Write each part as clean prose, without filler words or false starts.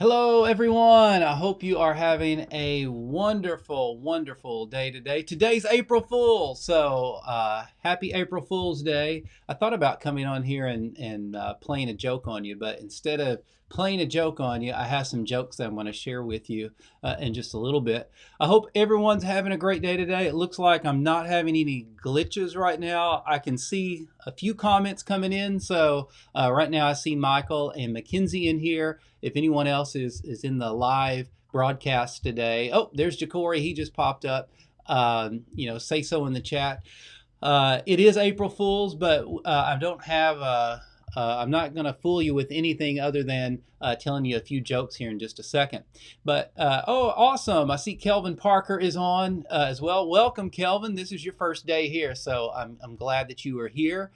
Hello, everyone. I hope you are having a wonderful, wonderful day today. Today's April Fool, so happy April Fool's Day. I thought about coming on here and playing a joke on you, but instead of playing a joke on you, I have some jokes that I'm going to share with you in just a little bit. I hope everyone's having a great day today. It looks like I'm not having any glitches right now. I can see a few comments coming in, so right now I see Michael and Mackenzie in here. If anyone else is in the live broadcast today, oh, there's Jacory. He just popped up. Say so in the chat. It is April Fool's, but I don't have I'm not going to fool you with anything other than telling you a few jokes here in just a second. But oh, awesome! I see Kelvin Parker is on as well. Welcome, Kelvin. This is your first day here, so I'm glad that you are here.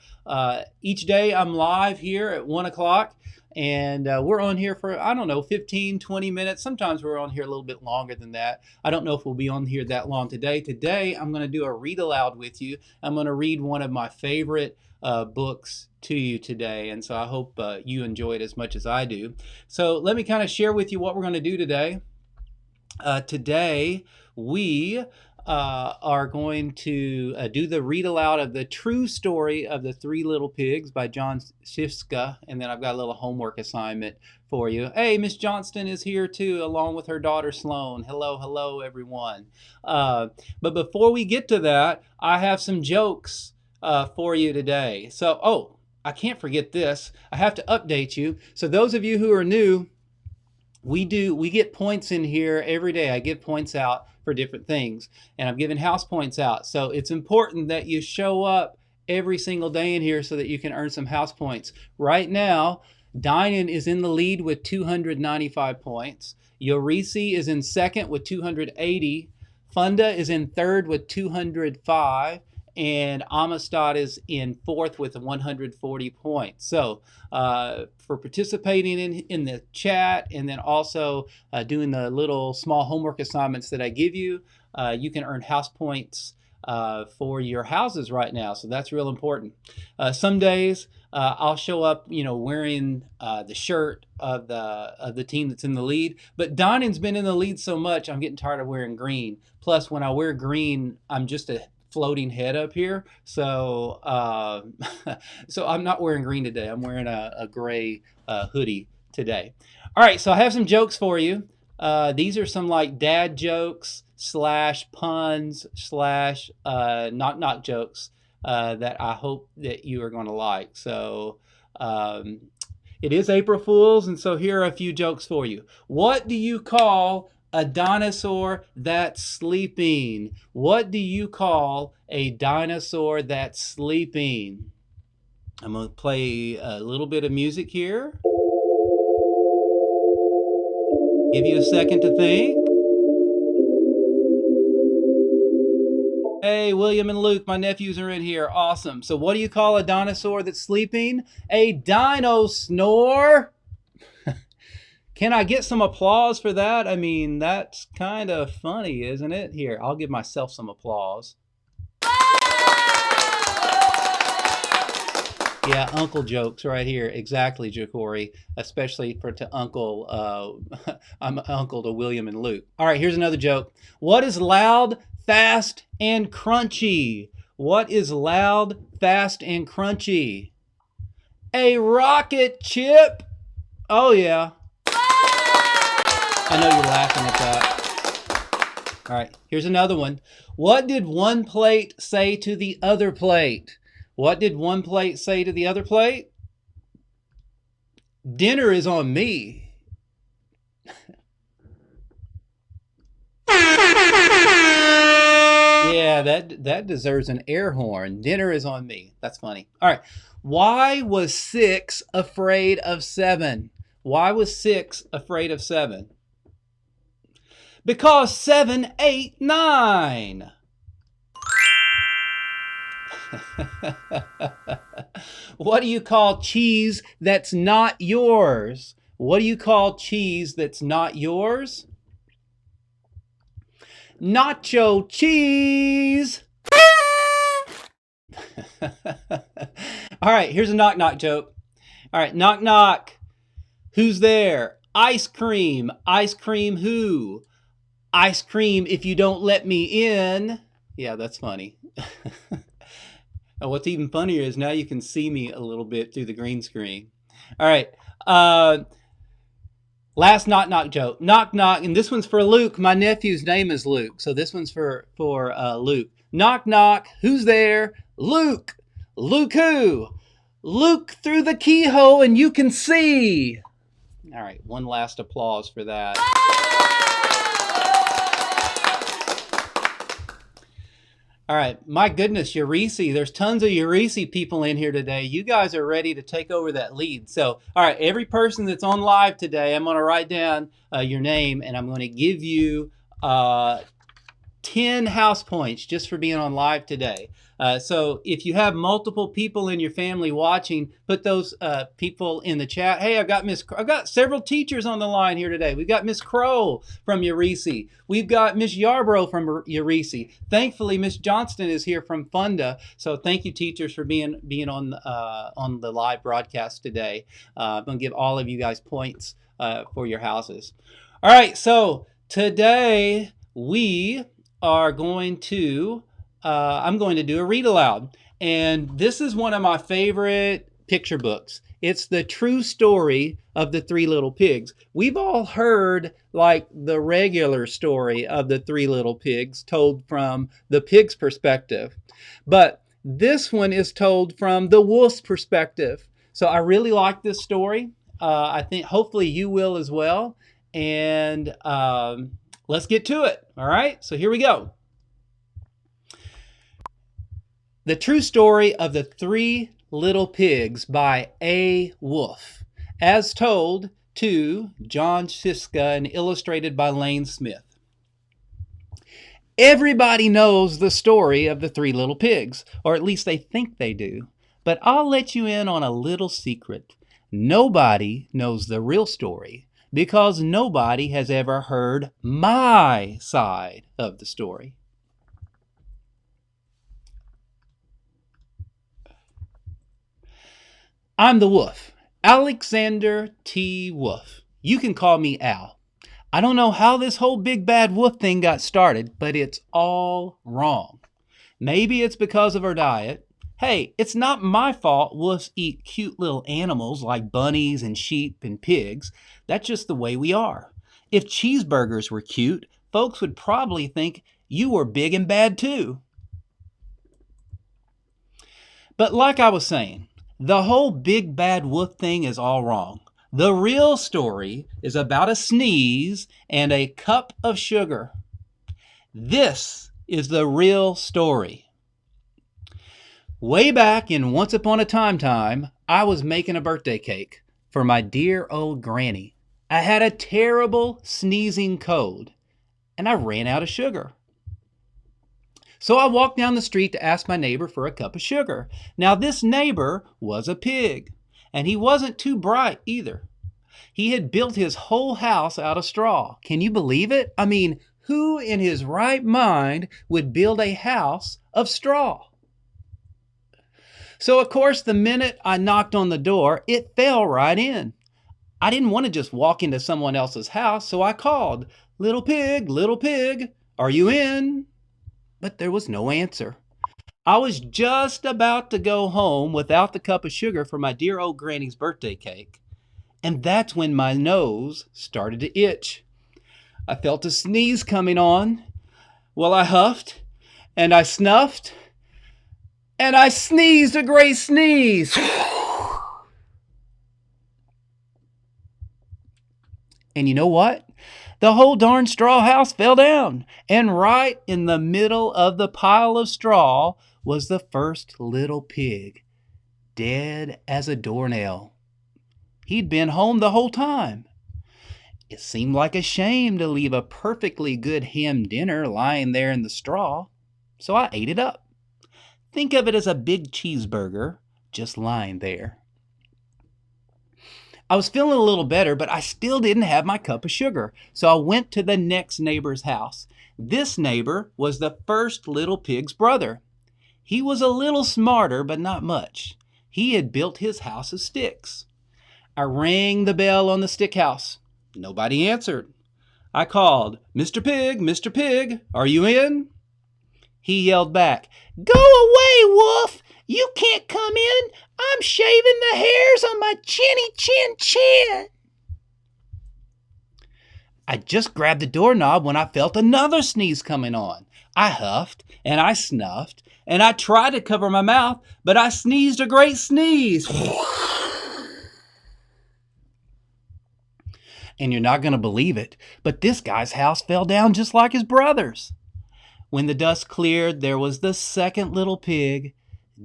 Each day I'm live here at 1 o'clock. And we're on here for, I don't know, 15, 20 minutes. Sometimes we're on here a little bit longer than that. I don't know if we'll be on here that long today. Today, I'm going to do a read aloud with you. I'm going to read one of my favorite books to you today. And so I hope you enjoy it as much as I do. So let me kind of share with you what we're going to do today. Today, we are going to do the read aloud of the true story of the Three Little Pigs by John Shifska, and then I've got a little homework assignment for you. Hey, Miss Johnston is here too, along with her daughter Sloan. Hello, hello, everyone. But before we get to that, I have some jokes for you today. So, I can't forget this. I have to update you. So those of you who are new, we get points in here every day. I give points out for different things, and I'm giving house points out. So it's important that you show up every single day in here so that you can earn some house points. Right now, Dinan is in the lead with 295 points. Yorisi is in second with 280. Funda is in third with 205. And Amistad is in fourth with 140 points. So for participating in the chat and then also doing the little small homework assignments that I give you, you can earn house points for your houses right now. So that's real important. Some days I'll show up, wearing the shirt of the team that's in the lead. But Donnin's been in the lead so much, I'm getting tired of wearing green. Plus, when I wear green, I'm just a floating head up here, so so I'm not wearing green today. I'm wearing a gray hoodie today. All right, so I have some jokes for you. These are some like dad jokes slash puns slash knock jokes that I hope that you are going to like. So it is April Fool's, and so here are a few jokes for you. What do you call a dinosaur that's sleeping? What do you call a dinosaur that's sleeping? I'm going to play a little bit of music here. Give you a second to think. Hey, William and Luke, my nephews are in here. Awesome. So what do you call a dinosaur that's sleeping? A dino snore. Can I get some applause for that? I mean, that's kind of funny, isn't it? Here, I'll give myself some applause. Yeah, uncle jokes right here. Exactly, Jacory. Especially to uncle. I'm uncle to William and Luke. All right, here's another joke. What is loud, fast, and crunchy? What is loud, fast, and crunchy? A rocket chip. Oh, yeah. I know you're laughing at that. All right, here's another one. What did one plate say to the other plate? What did one plate say to the other plate? Dinner is on me. Yeah, that deserves an air horn. Dinner is on me. That's funny. All right. Why was 6 afraid of 7? Why was 6 afraid of 7? Because 7, 8, 9. What do you call cheese that's not yours? What do you call cheese that's not yours? Nacho cheese. All right, here's a knock joke. All right, knock. Who's there? Ice cream. Ice cream who? Ice cream if you don't let me in. Yeah, that's funny. And what's even funnier is now you can see me a little bit through the green screen. All right. Uh, Last knock knock joke. Knock knock, and this one's for Luke. My nephew's name is Luke, so this one's for Luke. Knock knock. Who's there? Luke. Luke who? Look through the keyhole and you can see. All right, one last applause for that. All right, my goodness, Eurisi, there's tons of Eurisi people in here today. You guys are ready to take over that lead. So, all right, every person that's on live today, I'm going to write down your name, and I'm going to give you 10 house points just for being on live today. So if you have multiple people in your family watching, put those people in the chat. Hey, I've got several teachers on the line here today. We've got Miss Crow from Eurisi. We've got Miss Yarbrough from Eurisi. Thankfully, Miss Johnston is here from Funda. So thank you, teachers, for being on the live broadcast today. I'm going to give all of you guys points for your houses. All right, so today we are going to I'm going to do a read aloud, and this is one of my favorite picture books. It's the true story of the Three Little Pigs. We've all heard like the regular story of the Three Little Pigs told from the pig's perspective, but this one is told from the wolf's perspective. So I really like this story. I think hopefully you will as well, and let's get to it. All right, so here we go. The True Story of the Three Little Pigs by A. Wolf, as told to John Siska and illustrated by Lane Smith. Everybody knows the story of the Three Little Pigs, or at least they think they do. But I'll let you in on a little secret. Nobody knows the real story because nobody has ever heard my side of the story. I'm the wolf, Alexander T. Wolf. You can call me Al. I don't know how this whole big bad wolf thing got started, but it's all wrong. Maybe it's because of our diet. Hey, it's not my fault wolves eat cute little animals like bunnies and sheep and pigs. That's just the way we are. If cheeseburgers were cute, folks would probably think you were big and bad too. But like I was saying, the whole big bad wolf thing is all wrong. The real story is about a sneeze and a cup of sugar. This is the real story. Way back in Once Upon a Time, I was making a birthday cake for my dear old granny. I had a terrible sneezing cold, and I ran out of sugar. So I walked down the street to ask my neighbor for a cup of sugar. Now this neighbor was a pig, and he wasn't too bright either. He had built his whole house out of straw. Can you believe it? I mean, who in his right mind would build a house of straw? So of course, the minute I knocked on the door, it fell right in. I didn't want to just walk into someone else's house, so I called, little pig, are you in?" But there was no answer. I was just about to go home without the cup of sugar for my dear old granny's birthday cake, and that's when my nose started to itch. I felt a sneeze coming on. Well, I huffed, and I snuffed, and I sneezed a great sneeze. And you know what? The whole darn straw house fell down, and right in the middle of the pile of straw was the first little pig, dead as a doornail. He'd been home the whole time. It seemed like a shame to leave a perfectly good ham dinner lying there in the straw, so I ate it up. Think of it as a big cheeseburger just lying there. I was feeling a little better, but I still didn't have my cup of sugar, so I went to the next neighbor's house. This neighbor was the first little pig's brother. He was a little smarter, but not much. He had built his house of sticks. I rang the bell on the stick house. Nobody answered. I called, Mr. Pig, Mr. Pig, are you in? He yelled back, Go away, Wolf! You can't come in! I'm shaving the hairs on my chinny chin chin! I just grabbed the doorknob when I felt another sneeze coming on. I huffed and I snuffed and I tried to cover my mouth, but I sneezed a great sneeze. And you're not going to believe it, but this guy's house fell down just like his brother's. When the dust cleared, there was the second little pig,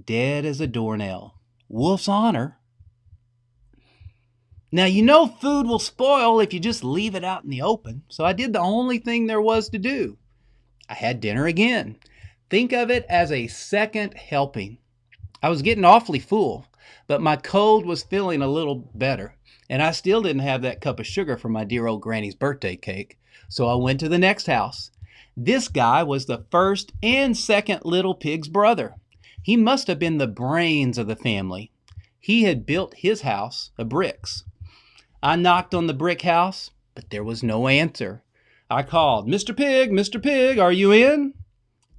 dead as a doornail. Wolf's honor. Now, you know food will spoil if you just leave it out in the open, so I did the only thing there was to do. I had dinner again. Think of it as a second helping. I was getting awfully full, but my cold was feeling a little better, and I still didn't have that cup of sugar for my dear old granny's birthday cake, so I went to the next house. This guy was the first and second little pig's brother. He must have been the brains of the family. He had built his house of bricks. I knocked on the brick house, but there was no answer. I called, Mr. Pig, are you in?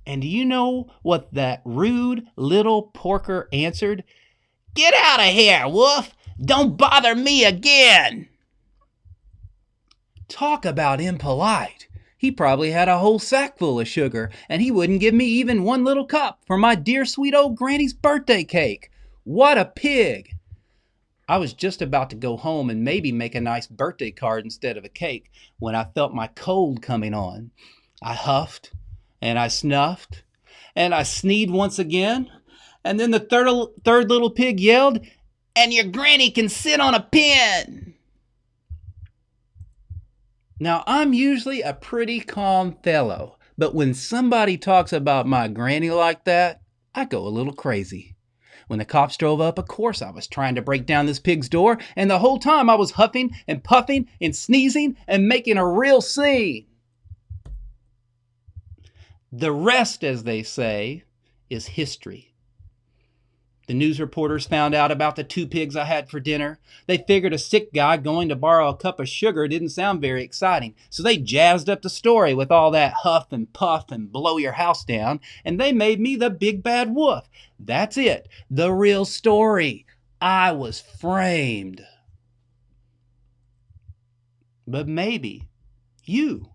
And do you know what that rude little porker answered? Get out of here, Wolf! Don't bother me again! Talk about impolite. He probably had a whole sack full of sugar, and he wouldn't give me even one little cup for my dear sweet old granny's birthday cake. What a pig! I was just about to go home and maybe make a nice birthday card instead of a cake when I felt my cold coming on. I huffed and I snuffed and I sneezed once again. And then the third little pig yelled, And your granny can sit on a pin. Now, I'm usually a pretty calm fellow, but when somebody talks about my granny like that, I go a little crazy. When the cops drove up, of course I was trying to break down this pig's door, and the whole time I was huffing and puffing and sneezing and making a real scene. The rest, as they say, is history. The news reporters found out about the two pigs I had for dinner. They figured a sick guy going to borrow a cup of sugar didn't sound very exciting, so they jazzed up the story with all that huff and puff and blow your house down, and they made me the big bad wolf. That's it, the real story. I was framed. But maybe you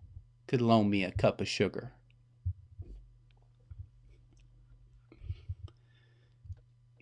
could loan me a cup of sugar.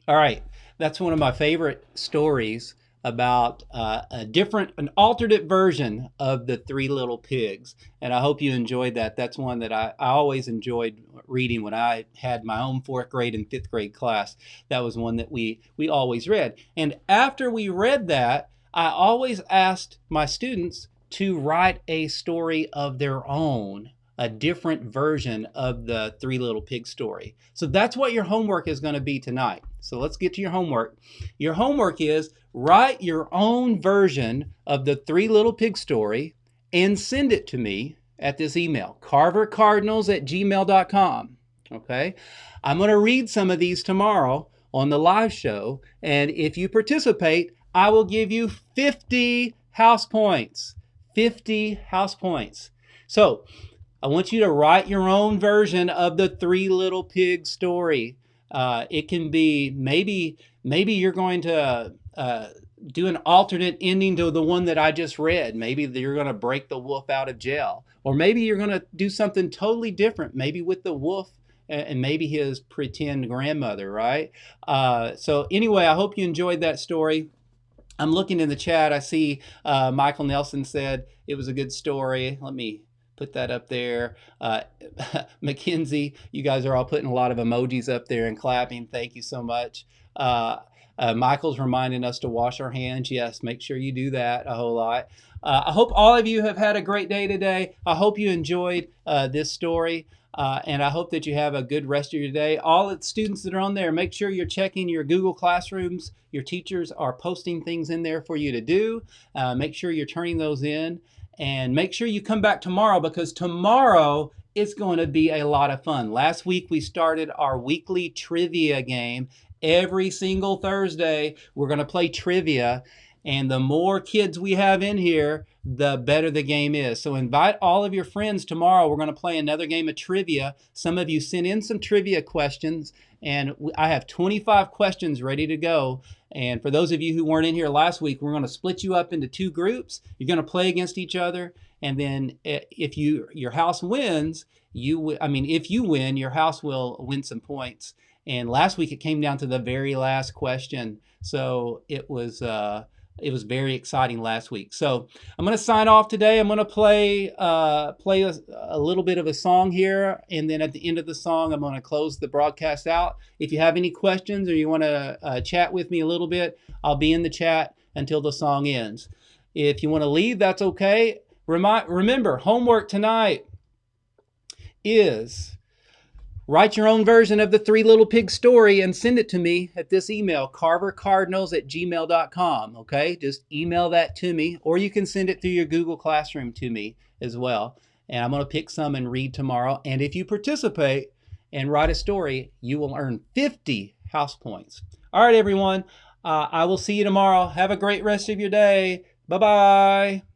All right, that's one of my favorite stories about an alternate version of the Three Little Pigs, and I hope you enjoyed that. That's one that I always enjoyed reading when I had my own fourth grade and fifth grade class. That was one that we always read. And after we read that, I always asked my students to write a story of their own, a different version of the Three Little Pigs story. So that's what your homework is going to be tonight. So let's get to your homework. Your homework is write your own version of the Three Little Pigs story and send it to me at this email, carvercardinals@gmail.com. Okay? I'm going to read some of these tomorrow on the live show, and if you participate, I will give you 50 house points. 50 house points. So I want you to write your own version of the Three Little Pigs story. It can be maybe you're going to do an alternate ending to the one that I just read. Maybe you're going to break the wolf out of jail, or maybe you're going to do something totally different. Maybe with the wolf and maybe his pretend grandmother, right? So anyway, I hope you enjoyed that story. I'm looking in the chat. I see Michael Nelson said it was a good story. Let me put that up there. Mackenzie, you guys are all putting a lot of emojis up there and clapping. Thank you so much. Michael's reminding us to wash our hands. Yes, make sure you do that a whole lot. I hope all of you have had a great day today. I hope you enjoyed this story. And I hope that you have a good rest of your day. All the students that are on there, make sure you're checking your Google Classrooms. Your teachers are posting things in there for you to do. Make sure you're turning those in. And make sure you come back tomorrow, because tomorrow it's going to be a lot of fun. Last week we started our weekly trivia game. Every single Thursday we're going to play trivia. And the more kids we have in here, the better the game is. So invite all of your friends tomorrow. We're going to play another game of trivia. Some of you sent in some trivia questions, and I have 25 questions ready to go. And for those of you who weren't in here last week, we're going to split you up into 2 groups. You're going to play against each other, and then if your house wins, if you win, your house will win some points. And last week it came down to the very last question, so it was very exciting last week. So I'm going to sign off today. I'm going to play a little bit of a song here, and then at the end of the song, I'm going to close the broadcast out. If you have any questions or you want to chat with me a little bit, I'll be in the chat until the song ends. If you want to leave, that's okay. Remember, homework tonight is write your own version of the Three Little Pigs story and send it to me at this email, carvercardinals@gmail.com. Okay, just email that to me, or you can send it through your Google Classroom to me as well. And I'm going to pick some and read tomorrow. And if you participate and write a story, you will earn 50 house points. All right, everyone. I will see you tomorrow. Have a great rest of your day. Bye-bye.